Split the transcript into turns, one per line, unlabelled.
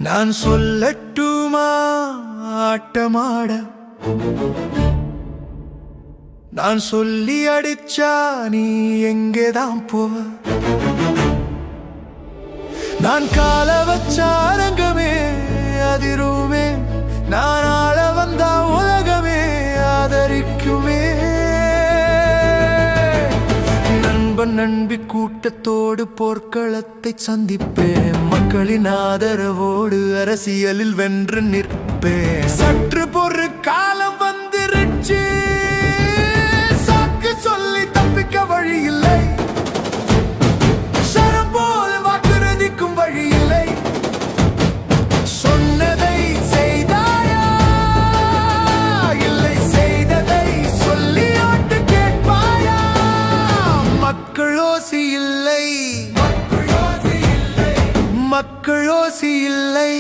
நான் சொல்லட்டுமா ஆட்டமாட, நான் சொல்லி அடிச்சா நீ எங்கேதான் போவ? நான் கால வச்ச அரங்கமே அதிருமே, நான் ஆள வந்தா உலகமே ஆதரிக்குமே. நண்பன் நண்பி கூட்டத்தோடு போர்க்களத்தை சந்திப்பேன், மக்களின் ஆதரவோடு அரசியலில் வென்று நிற்பேன். சற்று பொறு காலம் வந்துருச்சு, சாக்கு சொல்லி தப்பிக்க வழி இல்லை, சரம் போல் வாக்குறுதிக்கும் வழி இல்லை. சொன்னதை செய்தாயா, இல்லை செய்ததை சொல்லி ஆட்டு கேட்பாயா? மக்கள் ஓசி இல்லை, மக்கள் ஓசி இல்லை.